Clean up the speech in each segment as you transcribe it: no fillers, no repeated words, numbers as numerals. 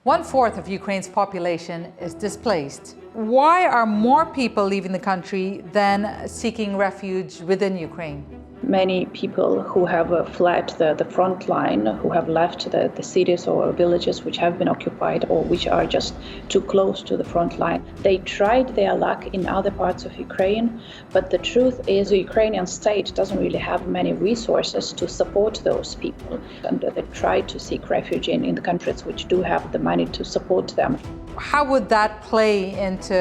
1/4 of Ukraine's population is displaced. Why are more people leaving the country than seeking refuge within Ukraine? Many people who have fled the front line, who have left the cities or villages which have been occupied or which are just too close to the front line, they tried their luck in other parts of Ukraine, but the truth is the Ukrainian state doesn't really have many resources to support those people. And they try to seek refuge in the countries which do have the money to support them. How would that play into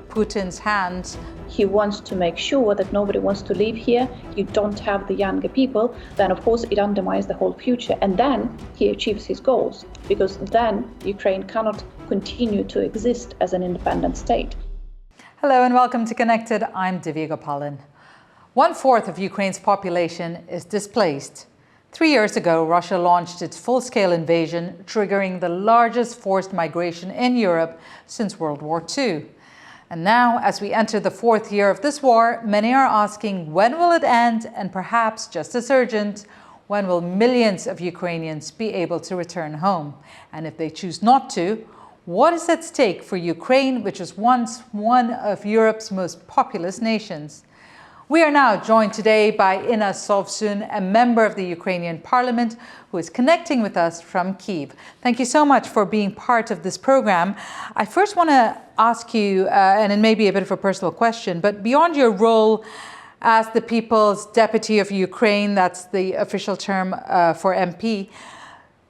Putin's hands? He wants to make sure that nobody wants to live here. You don't have the younger people, then of course it undermines the whole future. And then he achieves his goals, because then Ukraine cannot continue to exist as an independent state. Hello and welcome to Connected. I'm Divya Gopalan. 1/4 of Ukraine's population is displaced. 3 years ago, Russia launched its full-scale invasion, triggering the largest forced migration in Europe since World War II. And now, as we enter the 4th year of this war, many are asking, when will it end? And perhaps just as urgent, when will millions of Ukrainians be able to return home? And if they choose not to, what is at stake for Ukraine, which was once one of Europe's most populous nations? We are now joined today by Inna Sovsun, a member of the Ukrainian Parliament, who is connecting with us from Kyiv. Thank you so much for being part of this program. I first want to ask you, and it may be a bit of a personal question, but beyond your role as the People's Deputy of Ukraine, that's the official term for MP,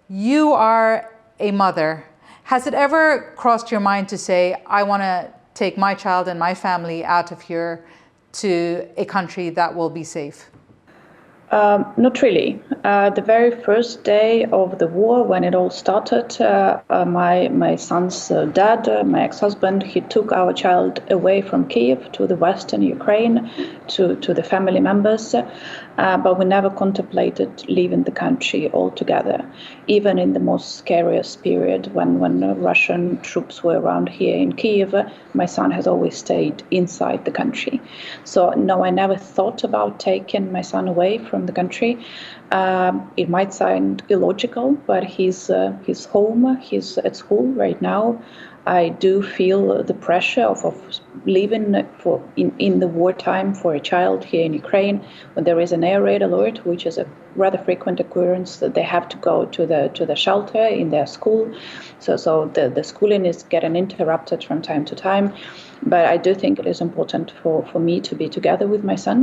you are a mother. Has it ever crossed your mind to say, I want to take my child and my family out of here to a country that will be safe? Not really. The very first day of the war, when it all started, my son's dad, my ex-husband, he took our child away from Kyiv to the western Ukraine, to the family members, but we never contemplated leaving the country altogether. Even in the most scariest period, when Russian troops were around here in Kyiv, my son has always stayed inside the country. So no, I never thought about taking my son away from the country. It might sound illogical, but he's home, he's at school right now. I do feel the pressure of leaving in the wartime for a child here in Ukraine. When there is an air raid alert, which is a rather frequent occurrence, that they have to go to the shelter in their school. So the schooling is getting interrupted from time to time. But I do think it is important for me to be together with my son.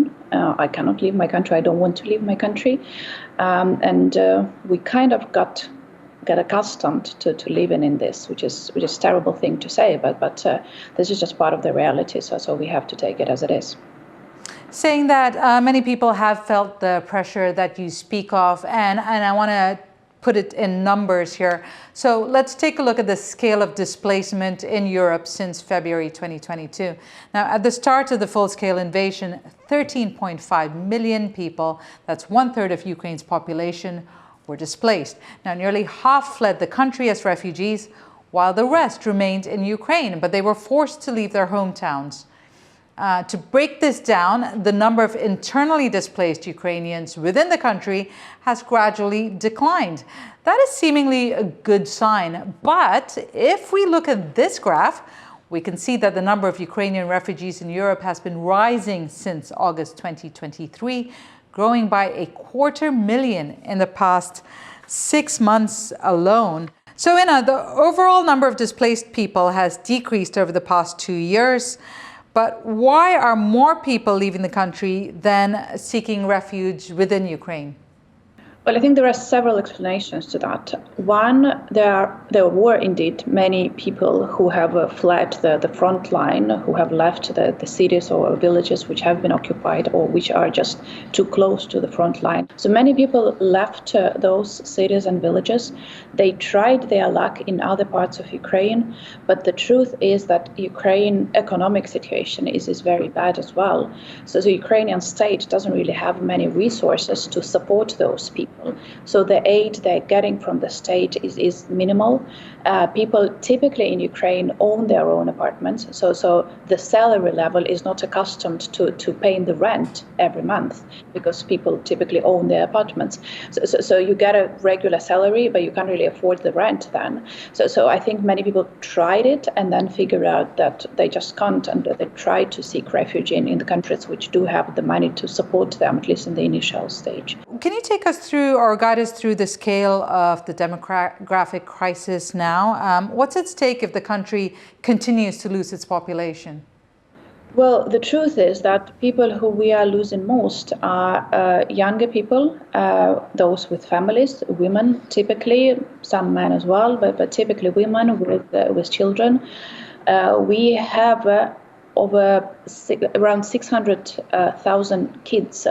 I cannot leave my country. I don't want to leave my country. And we kind of got accustomed to living in this, which is a terrible thing to say, but this is just part of the reality. So we have to take it as it is. Saying that, many people have felt the pressure that you speak of, and I want to put it in numbers here. So let's take a look at the scale of displacement in Europe since February 2022. Now, at the start of the full-scale invasion, 13.5 million people, that's 1/3 of Ukraine's population, were displaced. Now, nearly half fled the country as refugees, while the rest remained in Ukraine, but they were forced to leave their hometowns. To break this down, the number of internally displaced Ukrainians within the country has gradually declined. That is seemingly a good sign. But if we look at this graph, we can see that the number of Ukrainian refugees in Europe has been rising since August 2023, growing by 250,000 in the past 6 months alone. So, Inna, the overall number of displaced people has decreased over the past 2 years. But why are more people leaving the country than seeking refuge within Ukraine? Well, I think there are several explanations to that. One, there were indeed many people who have fled the front line, who have left the cities or villages which have been occupied or which are just too close to the front line. So many people left those cities and villages. They tried their luck in other parts of Ukraine, but the truth is that Ukraine's economic situation is very bad as well. So the Ukrainian state doesn't really have many resources to support those people. people. So the aid they're getting from the state is minimal. People typically in Ukraine own their own apartments, so the salary level is not accustomed to paying the rent every month because people typically own their apartments. So you get a regular salary, but you can't really afford the rent then. So I think many people tried it and then figured out that they just can't, and they try to seek refuge in the countries which do have the money to support them, at least in the initial stage. Can you take us through or guide us through the scale of the demographic crisis now? What's at stake if the country continues to lose its population? Well, the truth is that people who we are losing most are younger people, those with families, women typically, some men as well, but typically women with children. We have around 600,000 kids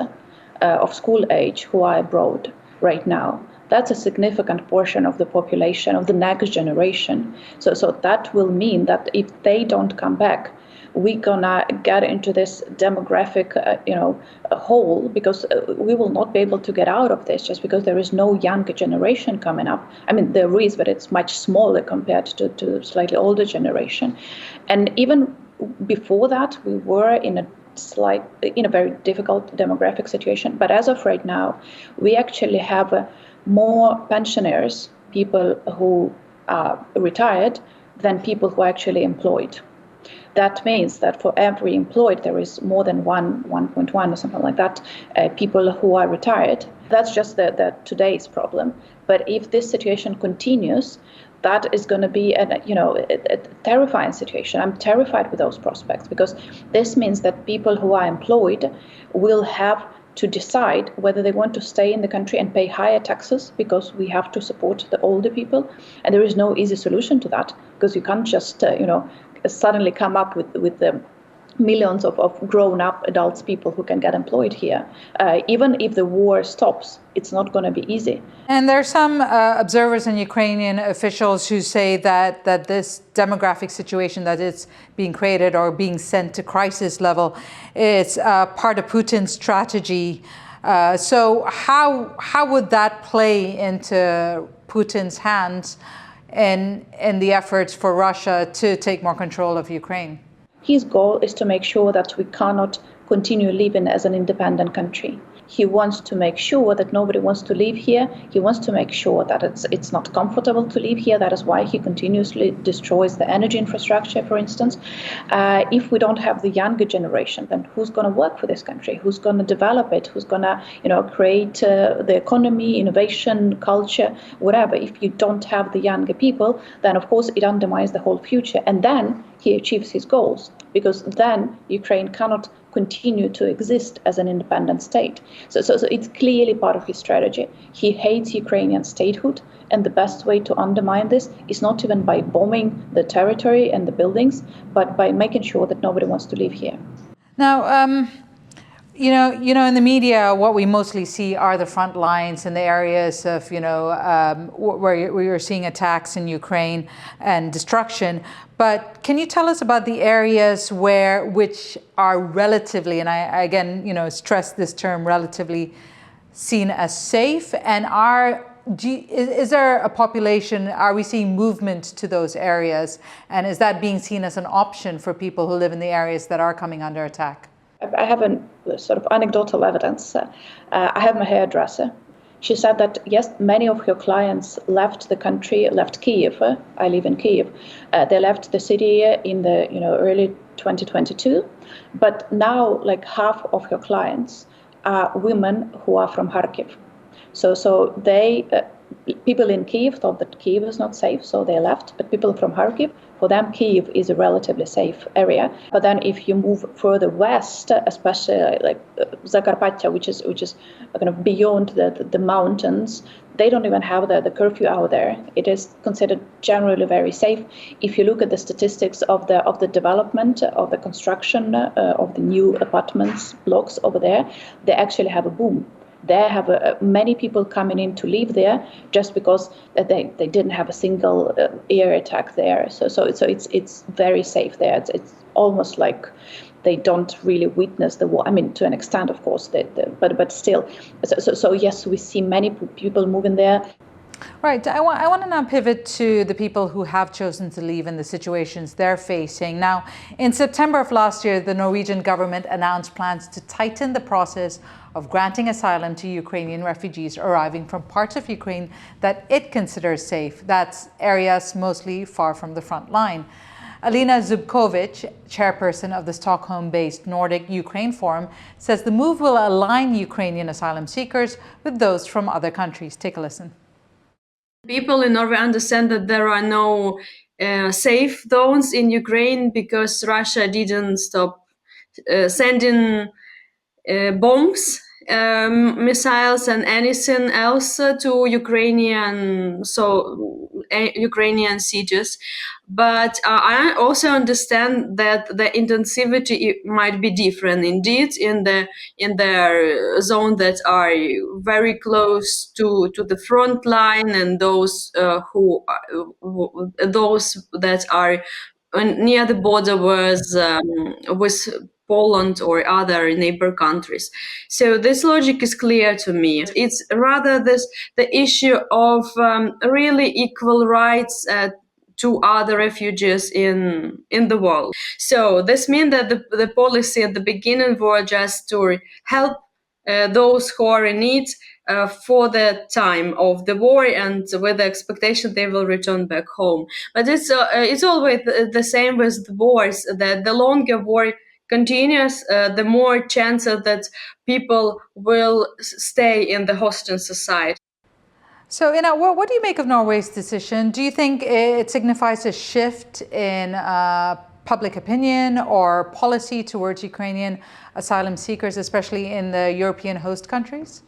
of school age who are abroad right now. That's a significant portion of the population of the next generation. So that will mean that if they don't come back, we're gonna get into this demographic, hole, because we will not be able to get out of this just because there is no younger generation coming up. I mean, there is, but it's much smaller compared to slightly older generation. And even before that, we were in a very difficult demographic situation. But as of right now, we actually have more pensioners, people who are retired, than people who are actually employed. That means that for every employed, there is more than 1.1 or something like that, people who are retired. That's just the today's problem. But if this situation continues, that is going to be a terrifying situation. I'm terrified with those prospects because this means that people who are employed will have to decide whether they want to stay in the country and pay higher taxes because we have to support the older people. And there is no easy solution to that because you can't just, suddenly come up with the millions of grown-up adults, people who can get employed here. Even if the war stops, it's not going to be easy. And there are some observers and Ukrainian officials who say that this demographic situation that is being created or being sent to crisis level is part of Putin's strategy. So how would that play into Putin's hands in the efforts for Russia to take more control of Ukraine? His goal is to make sure that we cannot continue living as an independent country. He wants to make sure that nobody wants to live here. He wants to make sure that it's not comfortable to live here. That is why he continuously destroys the energy infrastructure, for instance. If we don't have the younger generation, then who's going to work for this country? Who's going to develop it? Who's going to, create the economy, innovation, culture, whatever? If you don't have the younger people, then of course it undermines the whole future. And then he achieves his goals, because then Ukraine cannot continue to exist as an independent state. So it's clearly part of his strategy. He hates Ukrainian statehood, and the best way to undermine this is not even by bombing the territory and the buildings, but by making sure that nobody wants to live here. Now, in the media, what we mostly see are the front lines and the areas of, where you're seeing attacks in Ukraine and destruction. But can you tell us about the areas which are relatively, and I again, stress this term, relatively, seen as safe? And is there a population, are we seeing movement to those areas? And is that being seen as an option for people who live in the areas that are coming under attack? I have a sort of anecdotal evidence. I have my hairdresser. She said that, yes, many of her clients left the country, left Kyiv. I live in Kyiv. They left the city in the early 2022. But now, like half of her clients are women who are from Kharkiv. So they, people in Kyiv thought that Kyiv is not safe, so they left. But people from Kharkiv, for them, Kyiv is a relatively safe area. But then if you move further west, especially like Zakarpattia, which is kind of beyond the mountains, they don't even have the curfew out there. It is considered generally very safe. If you look at the statistics of the development, of the construction of the new apartments blocks over there, they actually have a boom. They have many people coming in to live there just because they didn't have a single air attack there. So it's very safe there. It's almost like they don't really witness the war. I mean, to an extent, of course, but still. So yes, we see many people moving there. Right. I want to now pivot to the people who have chosen to leave and the situations they're facing. Now, in September of last year, the Norwegian government announced plans to tighten the process of granting asylum to Ukrainian refugees arriving from parts of Ukraine that it considers safe. That's areas mostly far from the front line. Alina Zubkovych, chairperson of the Stockholm-based Nordic Ukraine Forum, says the move will align Ukrainian asylum seekers with those from other countries. Take a listen. People in Norway understand that there are no safe zones in Ukraine because Russia didn't stop sending bombs, missiles, and anything else to Ukrainian cities. But I also understand that the intensivity might be different. Indeed, in the zone that are very close to the front line, and those those that are near the border with Poland or other neighbor countries. So this logic is clear to me. It's rather the issue of really equal rights to other refugees in the world. So this means that the policy at the beginning was just to help those who are in need for the time of the war, and with the expectation they will return back home. But it's always the same with the wars, that the longer war continues, the more chances that people will stay in the hosting society. So, Inna, what do you make of Norway's decision? Do you think it signifies a shift in public opinion or policy towards Ukrainian asylum seekers, especially in the European host countries?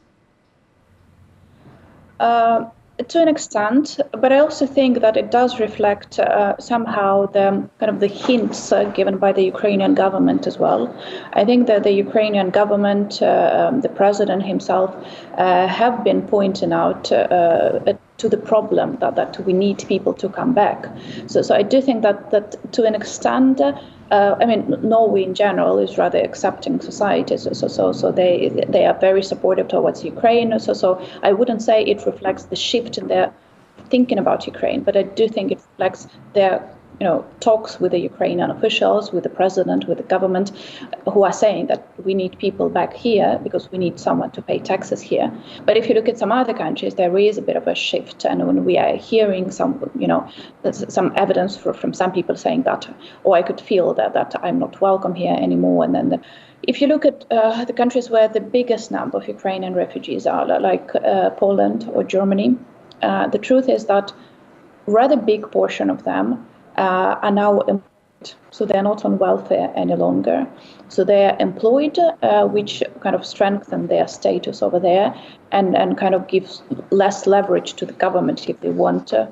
To an extent, but I also think that it does reflect somehow the kind of the hints given by the Ukrainian government as well. I think that the Ukrainian government, the president himself, have been pointing out to the problem that we need people to come back. So I do think that to an extent, I mean, Norway in general is rather accepting society, so they are very supportive towards Ukraine. So I wouldn't say it reflects the shift in their thinking about Ukraine, but I do think it reflects their talks with the Ukrainian officials, with the president, with the government, who are saying that we need people back here because we need someone to pay taxes here. But if you look at some other countries, there is a bit of a shift, and when we are hearing some evidence from some people saying that, I could feel that I'm not welcome here anymore. And then if you look at the countries where the biggest number of Ukrainian refugees are, like Poland or Germany, the truth is that a rather big portion of them are now employed, so they're not on welfare any longer. So they're employed, which kind of strengthens their status over there and kind of gives less leverage to the government if they want to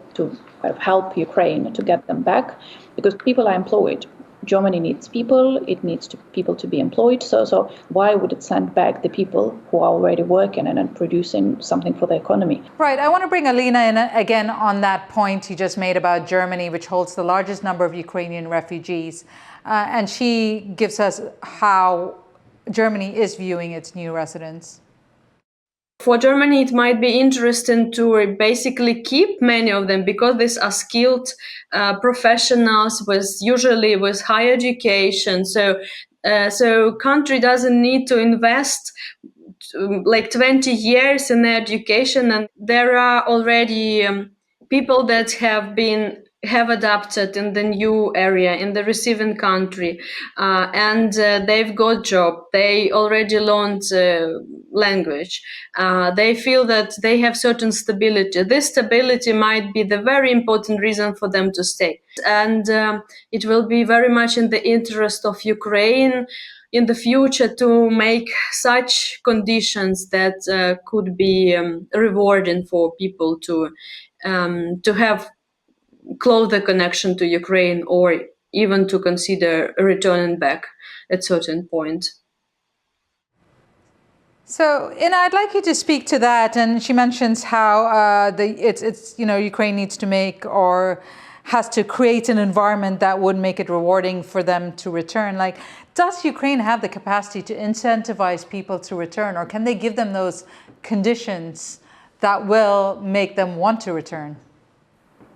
kind of help Ukraine to get them back, because people are employed. Germany needs people, it needs people to be employed, so why would it send back the people who are already working and producing something for the economy? Right, I want to bring Alina in again on that point you just made about Germany, which holds the largest number of Ukrainian refugees, and she gives us how Germany is viewing its new residents. For Germany, it might be interesting to basically keep many of them because these are skilled professionals usually with higher education. So country doesn't need to invest like 20 years in their education, and there are already people that have adapted in the new area, in the receiving country, and they've got job. They already learned language. They feel that they have certain stability. This stability might be the very important reason for them to stay. And it will be very much in the interest of Ukraine in the future to make such conditions that could be rewarding for people to have closer connection to Ukraine, or even to consider returning back at certain point. So, Inna, I'd like you to speak to that. And she mentions how Ukraine needs to make or has to create an environment that would make it rewarding for them to return. Like, does Ukraine have the capacity to incentivize people to return, or can they give them those conditions that will make them want to return?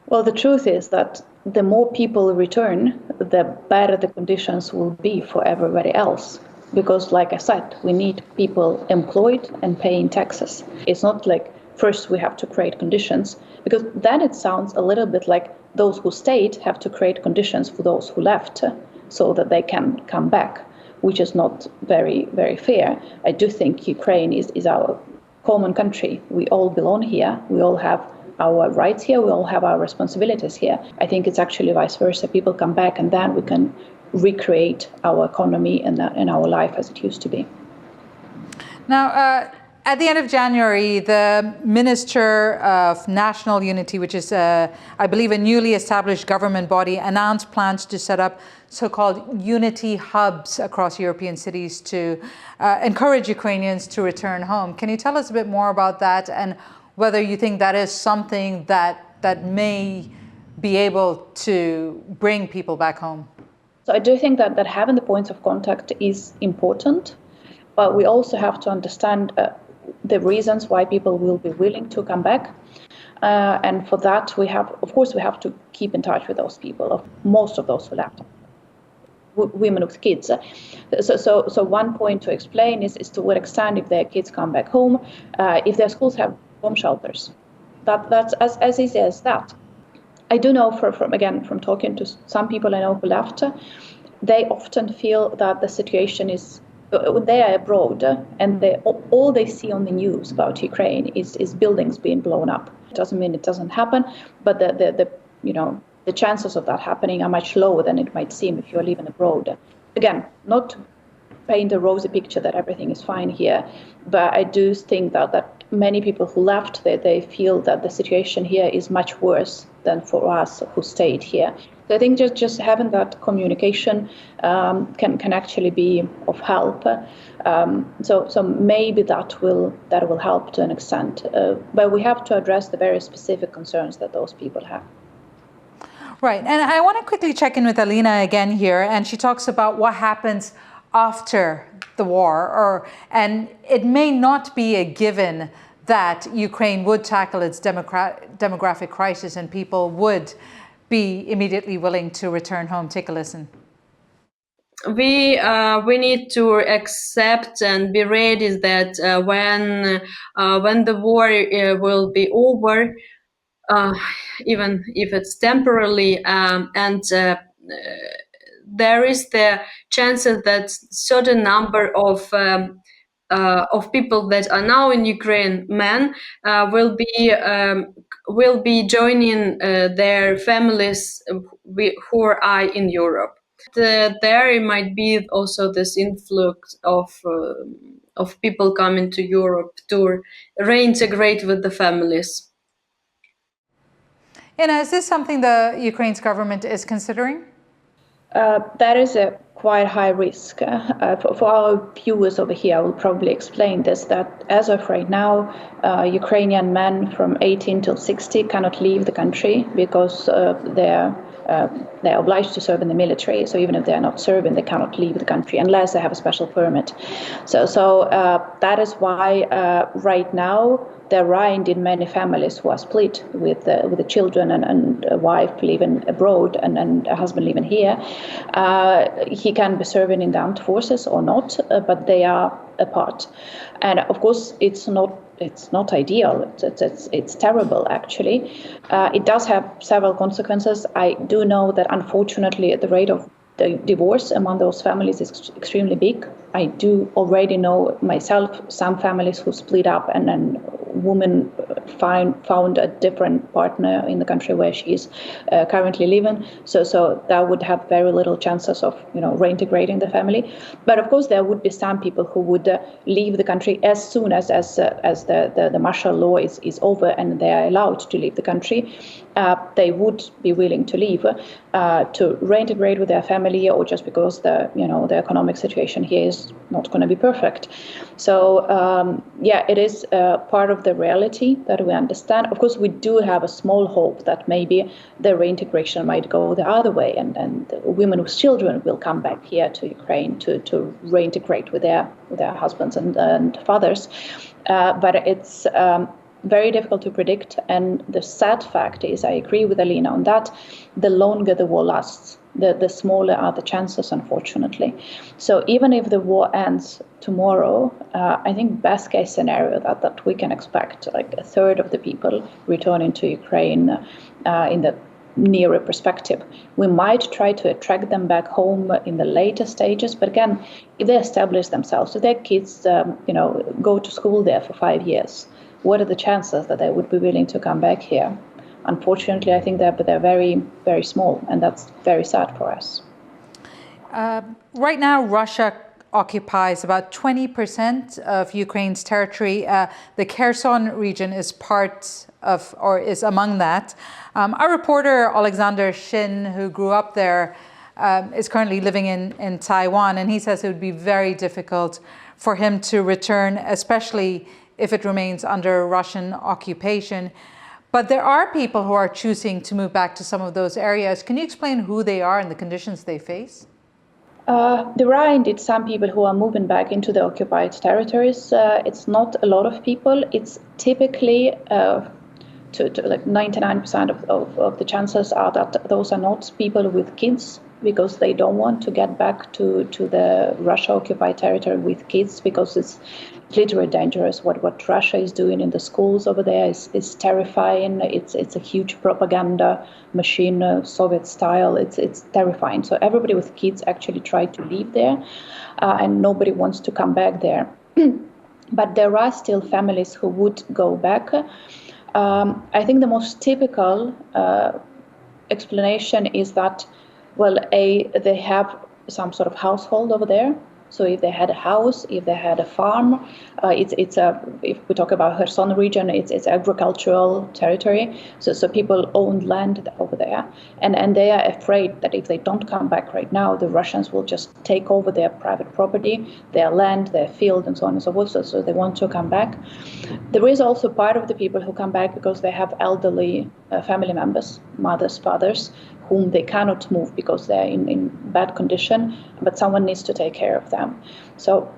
Well, the truth is that the more people return, the better the conditions will be for everybody else. Because, like I said, we need people employed and paying taxes. It's not like first we have to create conditions, because then it sounds a little bit like those who stayed have to create conditions for those who left so that they can come back, which is not very, very fair. I do think Ukraine is our common country. We all belong here. We all have our rights here. We all have our responsibilities here. I think it's actually vice versa. People come back and then we can recreate our economy and our life as it used to be. Now, at the end of January, the Minister of National Unity, which is, I believe, a newly established government body, announced plans to set up so-called unity hubs across European cities to encourage Ukrainians to return home. Can you tell us a bit more about that, and whether you think that is something that may be able to bring people back home? So I do think that having the points of contact is important, but we also have to understand the reasons why people will be willing to come back. And for that, we have to keep in touch with those people, most of those who left, women with kids. So one point to explain is to what extent, if their kids come back home, if their schools have bomb shelters. That's as easy as that. I do know from talking to some people I know who left, they often feel that the situation is, when they are abroad and all they see on the news about Ukraine is buildings being blown up. It doesn't mean it doesn't happen, but the chances of that happening are much lower than it might seem if you're living abroad. Again, not to paint a rosy picture that everything is fine here, but I do think that many people who left, they feel that the situation here is much worse than for us who stayed here. So I think just having that communication can actually be of help. So maybe that will help to an extent. But we have to address the very specific concerns that those people have. Right, and I want to quickly check in with Alina again here, and she talks about what happens after the war, and it may not be a given that Ukraine would tackle its demographic crisis and people would be immediately willing to return home. Take a listen. We need to accept and be ready that when the war will be over, even if it's temporarily, and there is the chances that certain number of people that are now in Ukraine, men, will be joining their families who are in Europe. There might be also this influx of people coming to Europe to reintegrate with the families. Inna, is this something the Ukraine's government is considering? That is a quite high risk. For our viewers over here, I will probably explain this, that as of right now, Ukrainian men from 18 till 60 cannot leave the country because they're obliged to serve in the military. So even if they're not serving, they cannot leave the country unless they have a special permit. So that is why right now there are indeed many families who are split with the children and a wife living abroad and a husband living here. He can be serving in the armed forces or not, but they are apart. And of course, it's not ideal. It's terrible, actually. It does have several consequences. I do know that, unfortunately, the rate of the divorce among those families is extremely big. I do already know myself some families who split up and then woman found a different partner in the country where she is currently living. So that would have very little chances of reintegrating the family. But of course, there would be some people who would leave the country as soon as the martial law is over and they are allowed to leave the country. they would be willing to leave to reintegrate with their family, or just because the economic situation here is not going to be perfect. So it is part of the reality that we understand. Of course, we do have a small hope that maybe the reintegration might go the other way, and women with children will come back here to Ukraine to reintegrate with their husbands and fathers. But it's very difficult to predict, and the sad fact is, I agree with Alina on that, the longer the war lasts, the smaller are the chances, unfortunately. So even if the war ends tomorrow, I think best case scenario that we can expect like a third of the people returning to Ukraine in the nearer perspective. We might try to attract them back home in the later stages, but again, if they establish themselves, if their kids go to school there for 5 years, what are the chances that they would be willing to come back here? Unfortunately, I think they're very, very small, and that's very sad for us. Right now, Russia occupies about 20% of Ukraine's territory. The Kherson region is part of, or is among that. Our reporter, Alexander Shin, who grew up there, is currently living in Taiwan, and he says it would be very difficult for him to return, especially if it remains under Russian occupation. But there are people who are choosing to move back to some of those areas. Can you explain who they are and the conditions they face? There are indeed some people who are moving back into the occupied territories. It's not a lot of people. It's typically to like 99% of the chances are that those are not people with kids, because they don't want to get back to the Russia-occupied territory with kids, because it's literally dangerous. What Russia is doing in the schools over there is terrifying. It's a huge propaganda machine, Soviet style. It's terrifying. So everybody with kids actually try to leave there, and nobody wants to come back there. But there are still families who would go back. I think the most typical explanation is that, well, they have some sort of household over there. So if they had a house, if they had a farm, if we talk about Kherson region, it's agricultural territory. So people own land over there, and they are afraid that if they don't come back right now, the Russians will just take over their private property, their land, their field, and so on and so forth. So they want to come back. There is also part of the people who come back because they have elderly family members, mothers, fathers, whom they cannot move because they're in bad condition, but someone needs to take care of them. So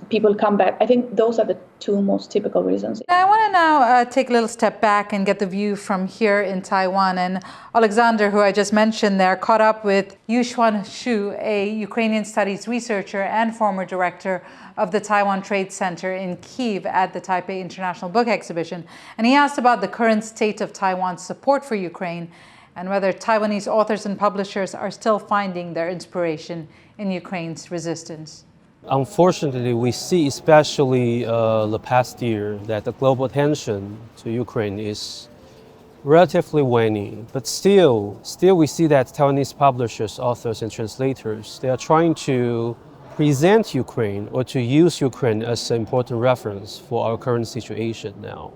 people come back. I think those are the two most typical reasons. I want to now take a little step back and get the view from here in Taiwan. And Alexander, who I just mentioned there, caught up with Yu-Hsuan, a Ukrainian studies researcher and former director of the Taiwan Trade Center in Kyiv at the Taipei International Book Exhibition. And he asked about the current state of Taiwan's support for Ukraine and whether Taiwanese authors and publishers are still finding their inspiration in Ukraine's resistance. Unfortunately, we see, especially the past year, that the global attention to Ukraine is relatively waning. But still we see that Taiwanese publishers, authors, and translators, they are trying to present Ukraine or to use Ukraine as an important reference for our current situation now,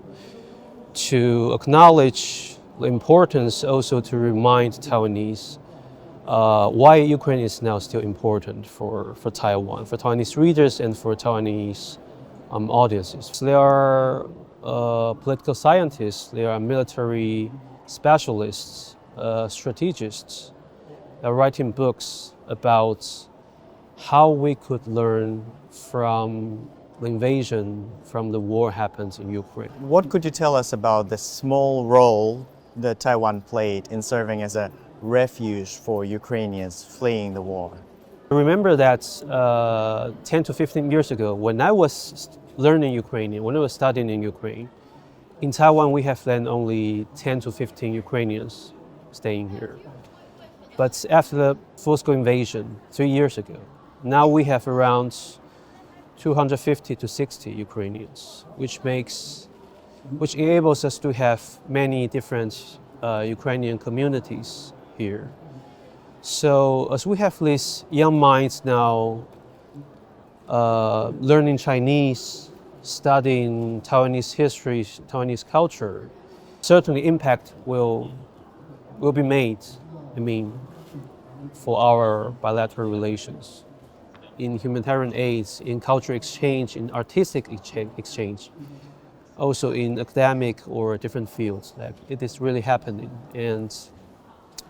to acknowledge the importance, also to remind Taiwanese why Ukraine is now still important for Taiwan, for Taiwanese readers and for Taiwanese audiences. So there are political scientists, there are military specialists, strategists that are writing books about how we could learn from the invasion, from the war happens in Ukraine. What could you tell us about the small role that Taiwan played in serving as a refuge for Ukrainians fleeing the war? Remember that 10 to 15 years ago, when I was learning Ukrainian, when I was studying in Ukraine, in Taiwan we have then only 10 to 15 Ukrainians staying here. But after the full-scale invasion 3 years ago, now we have around 250 to 60 Ukrainians, which enables us to have many different Ukrainian communities here. So as we have these young minds now learning Chinese, studying Taiwanese history, Taiwanese culture, certainly impact will be made, for our bilateral relations, in humanitarian aid, in cultural exchange, in artistic exchange, also in academic or different fields. Like, it is really happening. And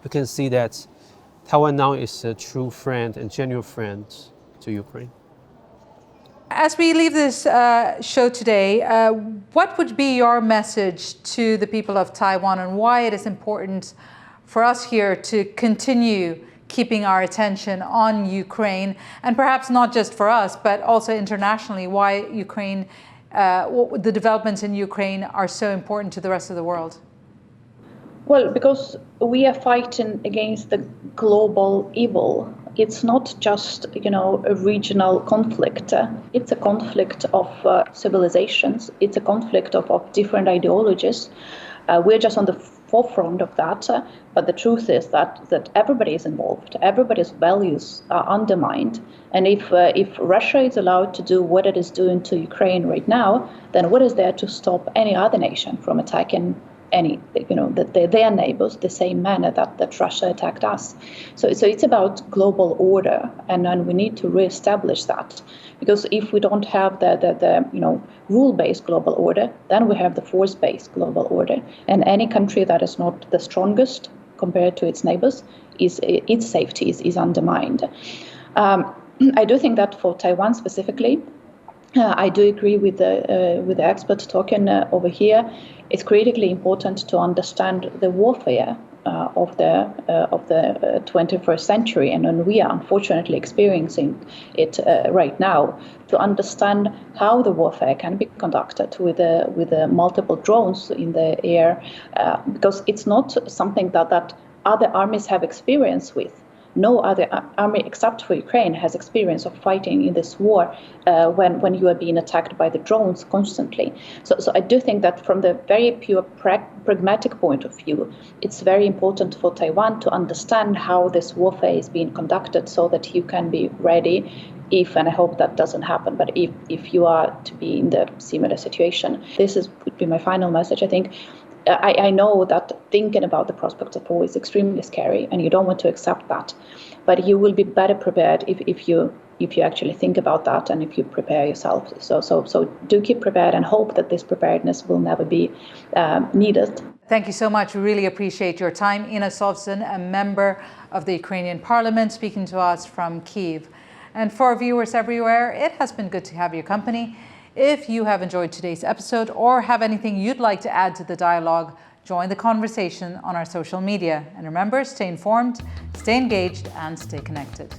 we can see that Taiwan now is a true friend and genuine friend to Ukraine. As we leave this show today, what would be your message to the people of Taiwan and why it is important for us here to continue keeping our attention on Ukraine, and perhaps not just for us, but also internationally, why Ukraine, the developments in Ukraine are so important to the rest of the world? Well, because we are fighting against the global evil. It's not just, a regional conflict. It's a conflict of civilizations. It's a conflict of different ideologies. We're just on the forefront of that. But the truth is that everybody is involved. Everybody's values are undermined. And if Russia is allowed to do what it is doing to Ukraine right now, then what is there to stop any other nation from attacking their neighbors the same manner that Russia attacked us? So it's about global order, and we need to reestablish that, because if we don't have the rule-based global order, then we have the force-based global order, and any country that is not the strongest compared to its neighbors, its safety is undermined. I do think that for Taiwan specifically, I do agree with the expert talking over here. It's critically important to understand the warfare of the 21st century, and we are unfortunately experiencing it right now. To understand how the warfare can be conducted with the multiple drones in the air, because it's not something that other armies have experience with. No other army except for Ukraine has experience of fighting in this war when you are being attacked by the drones constantly. So I do think that from the very pure pragmatic point of view, it's very important for Taiwan to understand how this warfare is being conducted so that you can be ready if, and I hope that doesn't happen, but if you are to be in the similar situation. Would be my final message, I think. I know that thinking about the prospects of war is extremely scary, and you don't want to accept that. But you will be better prepared if you actually think about that and if you prepare yourself. So do keep prepared and hope that this preparedness will never be needed. Thank you so much. We really appreciate your time. Inna Sovsun, a member of the Ukrainian Parliament, speaking to us from Kyiv. And for viewers everywhere, it has been good to have your company. If you have enjoyed today's episode or have anything you'd like to add to the dialogue, join the conversation on our social media. And remember, stay informed, stay engaged, and stay connected.